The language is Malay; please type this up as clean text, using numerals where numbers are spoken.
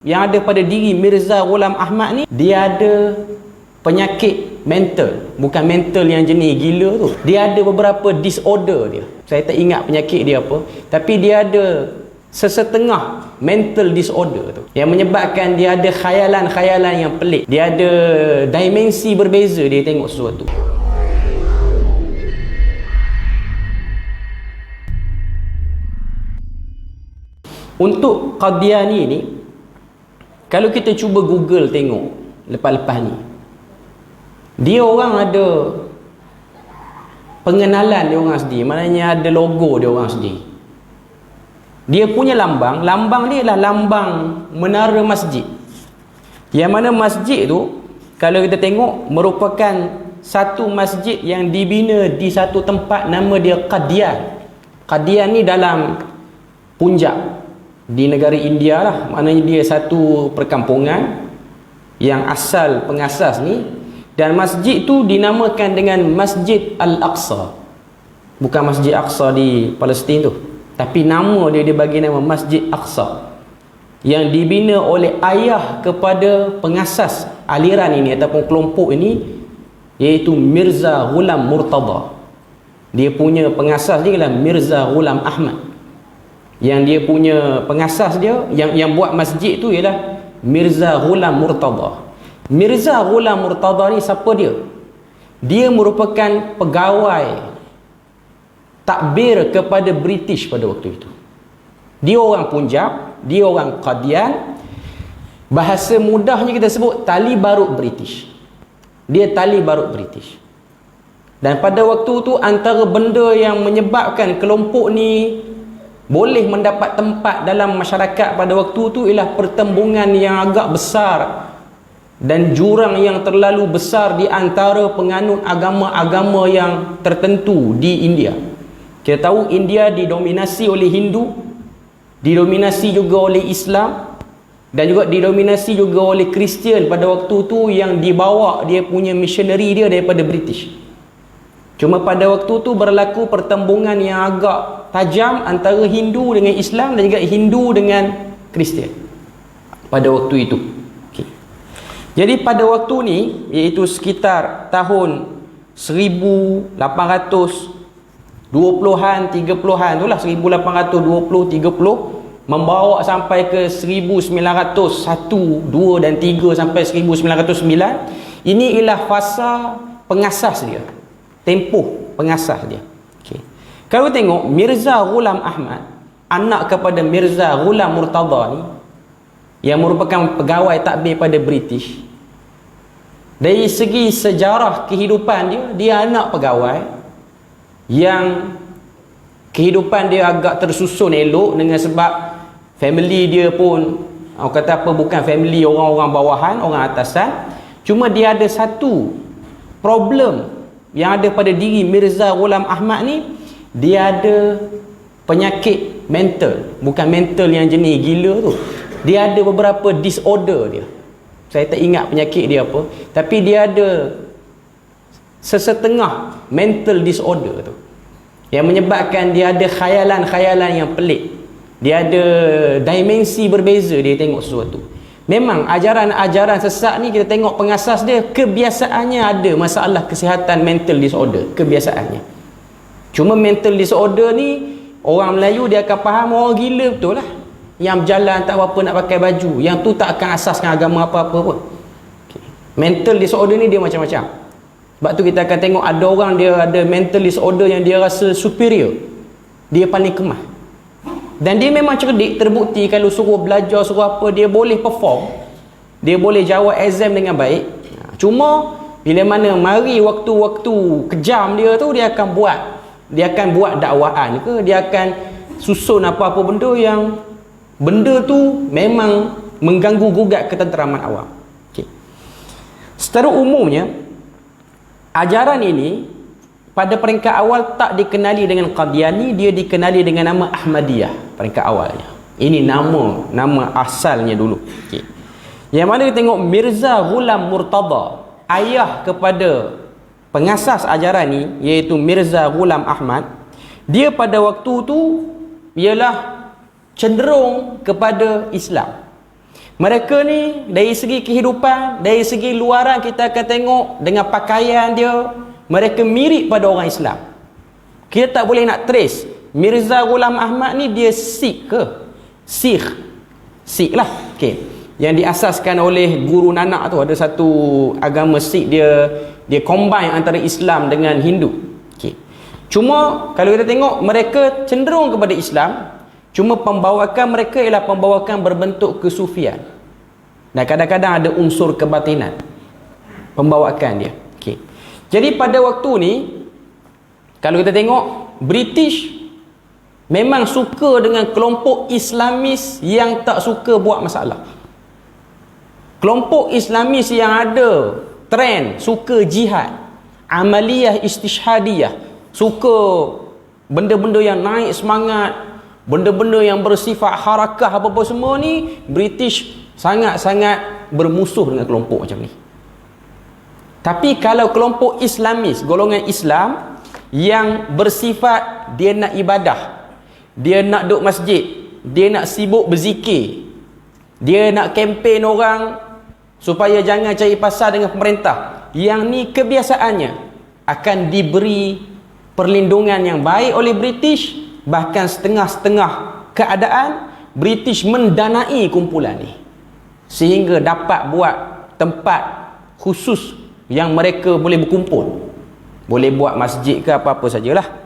Yang ada pada diri Mirza Ghulam Ahmad ni, dia ada penyakit mental. Bukan mental yang jenis gila tu. Dia ada beberapa disorder dia. Saya tak ingat penyakit dia apa, tapi dia ada sesetengah mental disorder tu, yang menyebabkan dia ada khayalan-khayalan yang pelik. Dia ada dimensi berbeza dia tengok sesuatu. Untuk Qadiani ni, kalau kita cuba Google tengok lepas-lepas ni, dia orang ada pengenalan dia orang sendiri, maknanya ada logo dia orang sendiri. Dia punya lambang dia adalah lambang menara masjid. Yang mana masjid tu, kalau kita tengok, merupakan satu masjid yang dibina di satu tempat, nama dia Qadian. Qadian ni dalam Punjab di negara India lah. Maknanya dia satu perkampungan yang asal pengasas ni. Dan masjid tu dinamakan dengan Masjid Al-Aqsa. Bukan Masjid Aqsa di Palestin tu, tapi nama dia bagi nama Masjid Aqsa, yang dibina oleh ayah kepada pengasas aliran ini ataupun kelompok ini, iaitu Mirza Ghulam Murtada. Dia punya pengasas dia adalah Mirza Ghulam Ahmad. Yang dia punya pengasas dia, yang buat masjid tu ialah Mirza Ghulam Murtada. Mirza Ghulam Murtada ni siapa dia? Dia merupakan pegawai takbir kepada British pada waktu itu. Dia orang Punjab, dia orang Qadian. Bahasa mudahnya kita sebut tali barut British. Dia tali barut British. Dan pada waktu tu, antara benda yang menyebabkan kelompok ni boleh mendapat tempat dalam masyarakat pada waktu tu ialah pertembungan yang agak besar dan jurang yang terlalu besar di antara penganut agama-agama yang tertentu di India. Kita tahu India didominasi oleh Hindu, didominasi juga oleh Islam, dan juga didominasi juga oleh Kristian pada waktu tu, yang dibawa dia punya missionary dia daripada British. Cuma pada waktu tu berlaku pertembungan yang agak tajam antara Hindu dengan Islam dan juga Hindu dengan Kristian pada waktu itu. Jadi pada waktu ni, iaitu sekitar tahun 1820-an, 30-an tu lah, 1820-30, membawa sampai ke 1901, 2 dan 3 sampai 1909. Ini ialah fasa pengasas dia, tempoh pengasas dia. Kalau tengok Mirza Ghulam Ahmad, anak kepada Mirza Ghulam Murtada ni, yang merupakan pegawai takbir pada British, dari segi sejarah kehidupan dia anak pegawai yang kehidupan dia agak tersusun elok, dengan sebab family dia pun, orang kata apa, bukan family orang-orang bawahan, orang atasan. Cuma dia ada satu problem yang ada pada diri Mirza Ghulam Ahmad ni, dia ada penyakit mental. Bukan mental yang jenis gila tu, dia ada beberapa disorder dia. Saya tak ingat penyakit dia apa, tapi dia ada sesetengah mental disorder tu, yang menyebabkan dia ada khayalan-khayalan yang pelik. Dia ada dimensi berbeza dia tengok sesuatu. Memang ajaran-ajaran sesat ni, kita tengok pengasas dia, kebiasaannya ada masalah kesihatan mental disorder, kebiasaannya. Cuma mental disorder ni, orang Melayu dia akan faham orang gila betul lah, yang berjalan tak apa nak pakai baju, yang tu tak akan asaskan agama apa-apa pun. Mental disorder ni dia macam-macam. Sebab tu kita akan tengok ada orang dia ada mental disorder yang dia rasa superior, dia paling kemah, dan dia memang cerdik, terbukti kalau suruh belajar, suruh apa, dia boleh perform, dia boleh jawab exam dengan baik. Cuma bila mana mari waktu-waktu kejam dia tu, dia akan buat dakwaan ke, dia akan susun apa-apa benda yang benda tu memang mengganggu gugat ketenteraman awam. Secara umumnya, ajaran ini pada peringkat awal tak dikenali dengan Qadiani, dia dikenali dengan nama Ahmadiyah peringkat awalnya. Ini nama asalnya dulu. Yang mana kita tengok Mirza Ghulam Murtada, ayah kepada pengasas ajaran ni, iaitu Mirza Ghulam Ahmad, dia pada waktu tu ialah cenderung kepada Islam. Mereka ni dari segi kehidupan, dari segi luaran kita akan tengok dengan pakaian dia, mereka mirip pada orang Islam. Kita tak boleh nak trace Mirza Ghulam Ahmad ni dia Sikh ke? Sikh lah. Okey. Yang diasaskan oleh Guru Nanak tu, ada satu agama Sikh, dia combine antara Islam dengan Hindu. Okey. Cuma kalau kita tengok mereka cenderung kepada Islam, cuma pembawakan mereka ialah pembawakan berbentuk kesufian. Dan kadang-kadang ada unsur kebatinan pembawakan dia. Okey. Jadi pada waktu ni kalau kita tengok British memang suka dengan kelompok Islamis yang tak suka buat masalah. Kelompok Islamis yang ada trend suka jihad, amaliyah istishhadiyah, suka benda-benda yang naik semangat, benda-benda yang bersifat harakah apa-apa semua ni, British sangat-sangat bermusuh dengan kelompok macam ni. Tapi kalau kelompok Islamis, golongan Islam yang bersifat dia nak ibadah, dia nak duduk masjid, dia nak sibuk berzikir, dia nak kempen orang supaya jangan cari pasal dengan pemerintah, yang ni kebiasaannya akan diberi perlindungan yang baik oleh British. Bahkan setengah-setengah keadaan British mendanai kumpulan ni sehingga dapat buat tempat khusus yang mereka boleh berkumpul, boleh buat masjid ke apa-apa sajalah.